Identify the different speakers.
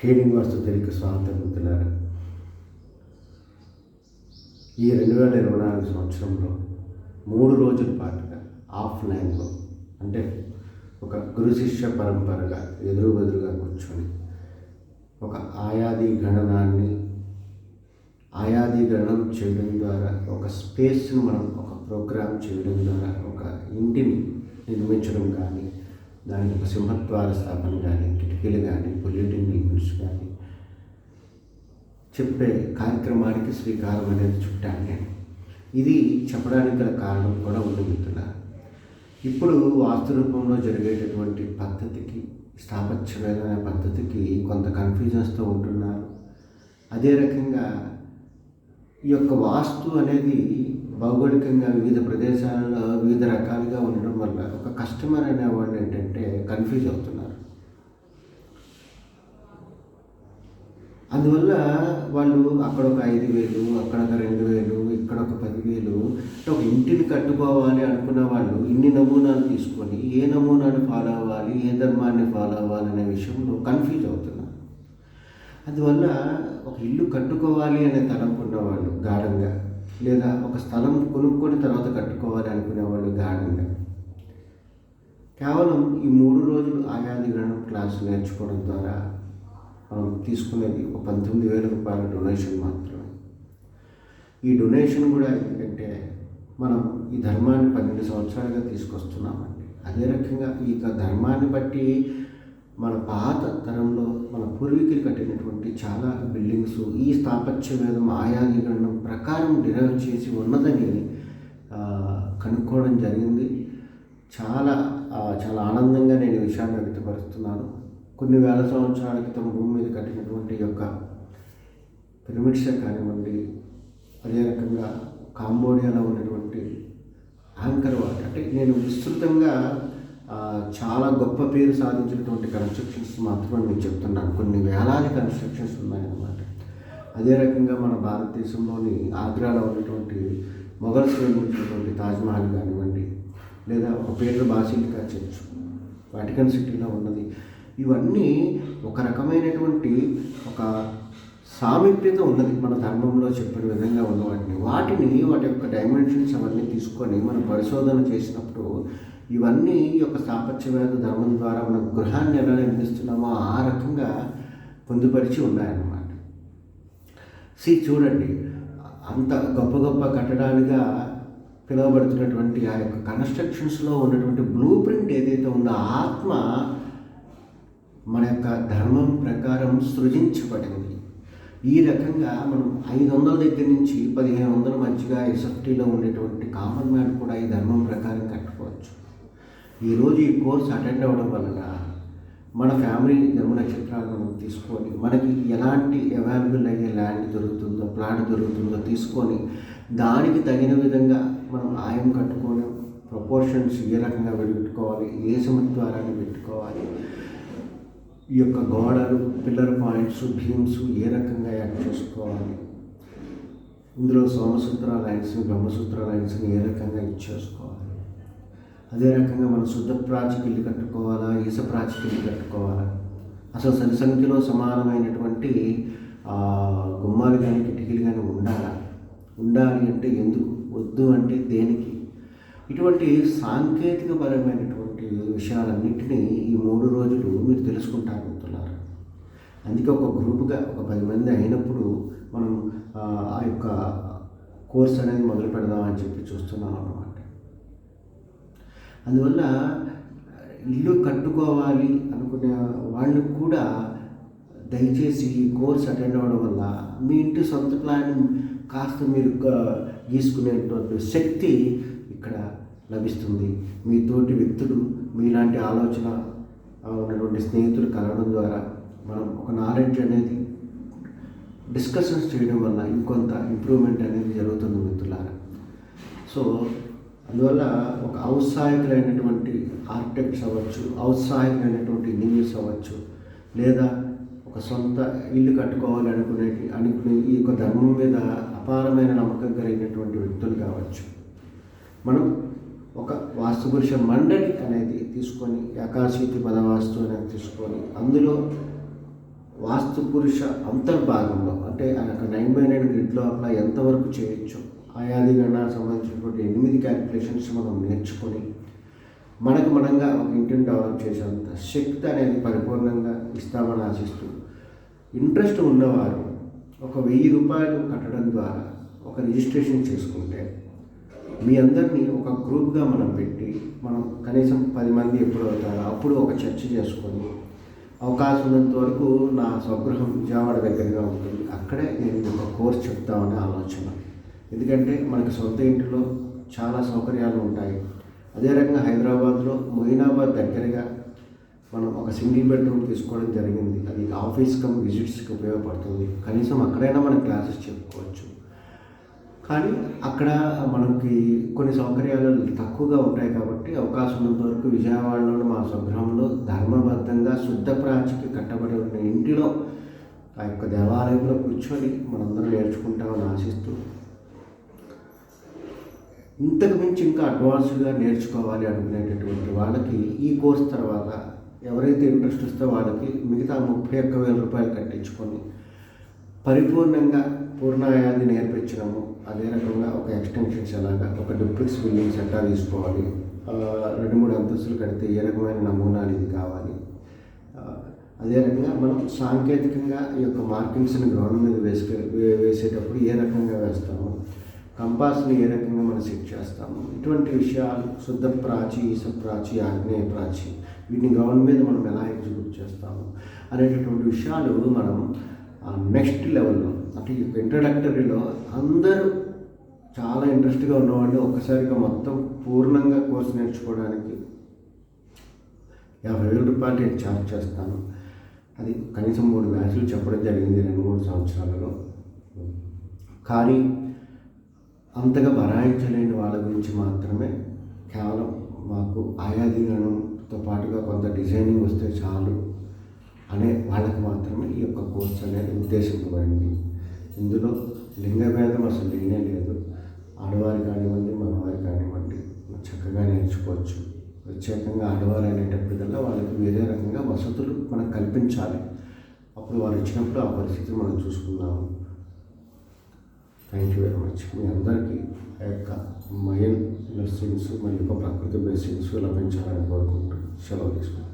Speaker 1: Healing వస్తువులకి స్వాగతం మిత్రులారా. ఈ 2024 సంవత్సరంలో 3 రోజుల పాటుగా ఆఫ్లైన్లో, అంటే ఒక గురు శిష్య పరంపరగా ఎదురుగా కూర్చొని ఒక ఆయాది గణనం చేయడం ద్వారా, ఒక స్పేస్ను మనం ఒక ప్రోగ్రామ్ చేయడం ద్వారా, ఒక ఇంటిని నిర్మించడం కానీ, దానికి ఒక సింహద్వార స్థాపన కానీ, కిటికీలు కానీ, పొల్యూటింగ్ లిమిట్స్ కానీ చెప్పే కార్యక్రమానికి శ్రీకారం అనేది చుట్టాను నేను. ఇది చెప్పడానికి గల కారణం కూడా ఉంది మిత్రులారా. ఇప్పుడు వాస్తు రూపంలో జరిగేటటువంటి పద్ధతికి, స్థాపత్యమైన పద్ధతికి కొంత కన్ఫ్యూజన్స్తో ఉంటున్నారు. అదే రకంగా ఈ యొక్క వాస్తు అనేది భౌగోళికంగా వివిధ ప్రదేశాలలో వివిధ రకాలుగా ఉండడం వల్ల ఒక కస్టమర్ అనేవాళ్ళు ఏంటంటే కన్ఫ్యూజ్ అవుతున్నారు. అందువల్ల వాళ్ళు అక్కడ ఒక 5,000, అక్కడ ఒక 2,000, ఇక్కడ ఒక 10,000, ఒక ఇంటిని కట్టుకోవాలి అనుకున్న వాళ్ళు ఇన్ని నమూనాలు తీసుకొని ఏ నమూనాను ఫాలో అవ్వాలి, ఏ ధర్మాన్ని ఫాలో అవ్వాలి అనే విషయంలో కన్ఫ్యూజ్ అవుతున్నారు. అందువల్ల ఒక ఇల్లు కట్టుకోవాలి అనే తలంపు ఉన్నవాళ్ళు గాఢంగా, లేదా ఒక స్థలం కొనుక్కొని తర్వాత కట్టుకోవాలి అనుకునేవాళ్ళు గాఢంగా, కేవలం ఈ 3 రోజులు ఆయాది గణనం క్లాసు నేర్చుకోవడం ద్వారా మనం తీసుకునేది ఒక 19,000 రూపాయల డొనేషన్ మాత్రమే. ఈ డొనేషన్ కూడా ఎందుకంటే మనం ఈ ధర్మాన్ని 12 సంవత్సరాలుగా తీసుకొస్తున్నామండి. అదే రకంగా ఈ ధర్మాన్ని బట్టి మన పాత తరంలో మన పూర్వీకులు కట్టినటువంటి చాలా బిల్డింగ్స్ ఈ స్థాపత్య వేదం ఆయాది గణనం ప్రకారం డిరైవ్ చేసి ఉన్నదని కనుక్కోవడం జరిగింది. చాలా ఆనందంగా నేను ఈ విషయాన్ని వ్యక్తపరుస్తున్నాను. కొన్ని వేల సంవత్సరాల క్రితం భూమి మీద కట్టినటువంటి యొక్క పిరమిడ్సే కానివ్వండి, అదే రకంగా కాంబోడియాలో ఉన్నటువంటి యాంకర్ వాట్, అంటే నేను విస్తృతంగా చాలా గొప్ప పేరు సాధించినటువంటి కన్స్ట్రక్షన్స్ మాత్రమే నేను చెప్తున్నాను. కొన్ని వేలాది కన్స్ట్రక్షన్స్ ఉన్నాయన్నమాట. అదే రకంగా మన భారతదేశంలోని ఆగ్రాలో ఉన్నటువంటి మొఘల్స్ నిర్మించినటువంటి తాజ్మహల్ కానివ్వండి, లేదా ఒక పీటర్ బాసిలికా చర్చ్ వాటికన్ సిటీలో ఉన్నది, ఇవన్నీ ఒక రకమైనటువంటి ఒక సామీప్యత ఉన్నది మన ధర్మంలో చెప్పిన విధంగా ఉన్న వాటి యొక్క డైమెన్షన్స్ అవన్నీ తీసుకొని మనం పరిశోధన చేసినప్పుడు ఇవన్నీ ఈ యొక్క స్థాపత్యవేద ధర్మం ద్వారా మన గృహాన్ని ఎలా నిర్మిస్తున్నామో ఆ రకంగా పొందుపరిచి ఉన్నాయన్నమాట. చూడండి, అంత గొప్ప కట్టడాలుగా పిలువబడుతున్నటువంటి ఆ యొక్క కన్స్ట్రక్షన్స్లో ఉన్నటువంటి బ్లూ ప్రింట్ ఏదైతే ఉందో ఆత్మ మన యొక్క ధర్మం ప్రకారం సృజించబడింది. ఈ రకంగా మనం 500 దగ్గర నుంచి 1,500 మధ్యగా ఎస్ఎఫ్టీలో ఉండేటువంటి కామన్ మ్యాన్ కూడా ఈ ధర్మం ప్రకారం కట్టుకోవచ్చు. ఈరోజు ఈ కోర్స్ అటెండ్ అవ్వడం వలన మన ఫ్యామిలీ జన్మ నక్షత్రాలు మనం తీసుకొని మనకి ఎలాంటి అవైలబుల్ అయ్యే ల్యాండ్ దొరుకుతుందో, ప్లాట్ దొరుకుతుందో తీసుకొని దానికి తగిన విధంగా మనం ఆయం కట్టుకొని ప్రపోర్షన్స్ ఏ రకంగా పెట్టుకోవాలి, ఏ సమద్వారాన్ని పెట్టుకోవాలి, ఈ యొక్క గోడలు, పిల్లర్ పాయింట్స్, భీమ్స్ ఏ రకంగా యాడ్ చేసుకోవాలి, ఇందులో సోమసూత్ర లైన్స్ని, బ్రహ్మసూత్ర లైన్స్ని ఏ రకంగా ఇచ్చేసుకోవాలి, అదే రకంగా మనం శుద్ధ ప్రాచికి ఇల్లు కట్టుకోవాలా, ఈస ప్రాచికి ఇల్లు కట్టుకోవాలా, అసలు సరి సంఖ్యలో సమానమైనటువంటి గుమ్మాలు కానీ కిటికీలు కానీ ఉండాలి అంటే ఎందుకు, వద్దు అంటే దేనికి, ఇటువంటి సాంకేతికపరమైనటువంటి విషయాలన్నింటినీ ఈ 3 రోజులు మీరు తెలుసుకుంటారు మిత్రులారా. అందుకే ఒక గ్రూపుగా ఒక 10 మంది అయినప్పుడు మనం ఆ యొక్క కోర్స్ అనేది మొదలు పెడదామని చెప్పి చూస్తున్నాం అన్నమాట. అందువల్ల ఇల్లు కట్టుకోవాలి అనుకునే వాళ్ళు కూడా దయచేసి ఈ కోర్స్ అటెండ్ అవ్వడం వల్ల మీ ఇంటి సొంత ప్లాన్ కాస్త మీరు గీసుకునేటువంటి శక్తి ఇక్కడ లభిస్తుంది. మీ తోటి వ్యక్తులు, మీలాంటి ఆలోచన ఉన్నటువంటి స్నేహితులు కలవడం ద్వారా మనం ఒక నాలెడ్జ్ అనేది డిస్కషన్స్ చేయడం వల్ల ఇంకొంత ఇంప్రూవ్మెంట్ అనేది జరుగుతుంది మిత్రులారా. అందువల్ల ఒక ఔత్సాహికులైనటువంటి ఆర్కిటెక్ట్స్ అవ్వచ్చు, ఔత్సాహికులైనటువంటి ఇంజనీర్స్ అవ్వచ్చు, లేదా ఒక సొంత ఇల్లు కట్టుకోవాలి అనుకునే ఈ యొక్క ధర్మం మీద అపారమైన నమ్మకం కలిగినటువంటి వ్యక్తులు కావచ్చు, మనం ఒక వాస్తుపురుష మండలి అనేది తీసుకొని, ఏకాశీతి పదవాస్తు అనేది తీసుకొని అందులో వాస్తు పురుష అంతర్భాగంలో అంటే ఆ యొక్క 9x9 గ్రిడ్ లోపల ఎంతవరకు చేయొచ్చు ఆయాది గణానికి సంబంధించినటువంటి 8 క్యాలిక్యులేషన్స్ మనం నేర్చుకొని మనకు మనంగా ఒక ఇంటిని డెవలప్ చేసేంత శక్తి అనేది పరిపూర్ణంగా ఇస్తామని ఆశిస్తూ ఇంట్రెస్ట్ ఉన్నవారు ఒక 1000 రూపాయలు కట్టడం ద్వారా ఒక రిజిస్ట్రేషన్ చేసుకుంటే మీ అందరినీ ఒక గ్రూప్గా మనం పెట్టి మనం కనీసం 10 మంది ఎప్పుడు అవుతారో అప్పుడు ఒక చర్చ చేసుకొని అవకాశం ఉన్నంత వరకు నా స్వగృహం విజయవాడ దగ్గరగా ఉంటుంది, అక్కడే నేను ఒక కోర్స్ చెప్తామనే ఆలోచన. ఎందుకంటే మనకి సొంత ఇంటిలో చాలా సౌకర్యాలు ఉంటాయి. అదే రకంగా హైదరాబాద్లో మొయినాబాద్ దగ్గరగా మనం ఒక సింగిల్ బెడ్రూమ్ తీసుకోవడం జరిగింది. అది ఆఫీస్ కమ్ విజిట్స్కి ఉపయోగపడుతుంది. కనీసం అక్కడైనా మనం క్లాసెస్ చెప్పుకోవచ్చు. కానీ అక్కడ మనకి కొన్ని సౌకర్యాలు తక్కువగా ఉంటాయి కాబట్టి అవకాశం ఉన్నంత వరకు విజయవాడలోని మా స్వగృహంలో ధర్మబద్ధంగా శుద్ధ ప్రాచికి కట్టబడి ఉన్న ఇంటిలో ఆ యొక్క దేవాలయంలో కూర్చొని మనందరం నేర్చుకుంటామని ఆశిస్తూ ఇంతకు మించి ఇంకా అడ్వాన్స్గా నేర్చుకోవాలి అనుకునేటటువంటి వాళ్ళకి ఈ కోర్స్ తర్వాత ఎవరైతే ఇంట్రెస్ట్ వస్తే వాళ్ళకి మిగతా 31,000 రూపాయలు కట్టించుకొని పరిపూర్ణంగా పూర్ణాయాది నేర్పించడము. అదే రకంగా ఒక ఎక్స్టెన్షన్స్ ఎలాగా ఒక డూప్లెక్స్ బిల్డింగ్స్ ఎట్లా తీసుకోవాలి, 2-3 అంతస్తులు కడితే ఏ రకమైన నమూనాలు ఇది కావాలి, అదే రకంగా మనం సాంకేతికంగా ఈ యొక్క మార్కింగ్స్ని గ్రౌండ్ మీద వేసేటప్పుడు ఏ రకంగా వేస్తాము, కంపాస్ని ఏ రకంగా మనం సెట్ చేస్తాము, ఇటువంటి విషయాలు శుద్ధ ప్రాచి, ఈశ ప్రాచి, ఆగ్నేయ ప్రాచి, వీటిని గ్రౌండ్ మీద మనం ఎలా ఎగ్జిక్యూట్ చేస్తాము అనేటటువంటి విషయాలు మనం నెక్స్ట్ లెవెల్లో అంటే ఈ ఇంట్రడక్టరీలో అందరూ చాలా ఇంట్రెస్ట్గా ఉన్నవాళ్ళు ఒక్కసారిగా మొత్తం పూర్ణంగా కోర్సు నేర్చుకోవడానికి 50,000 రూపాయలు నేను ఛార్జ్ చేస్తాను. అది కనీసం 3 బ్యాచ్లు చెప్పడం జరిగింది 2-3 సంవత్సరాలలో. కానీ అంతగా భరాయించలేని వాళ్ళ గురించి మాత్రమే కేవలం మాకు ఆయాది గణంతో పాటుగా కొంత డిజైనింగ్ వస్తే చాలు అనే వాళ్ళకి మాత్రమే ఈ యొక్క కోర్స్ అనేది ఉద్దేశింపబడింది. ఇందులో లింగభేదం అసలు లేనే లేదు. ఆడవారు కానివ్వండి, మగవారు కానివ్వండి చక్కగా నేర్చుకోవచ్చు. ప్రత్యేకంగా ఆడవారు అనేటప్పటికల్లా వాళ్ళకి వేరే రకంగా వసతులు మనం కల్పించాలి. అప్పుడు వారు వచ్చినప్పుడు ఆ పరిస్థితి మనం చూసుకుందాము. Thank you very much. మీ అందరికీ ఆ యొక్క మైండ్ బ్లెస్సింగ్స్ మరియు ప్రకృతి బ్లెస్సింగ్స్ లభించాలని కోరుకుంటూ సెలవు తీసుకుంటాం.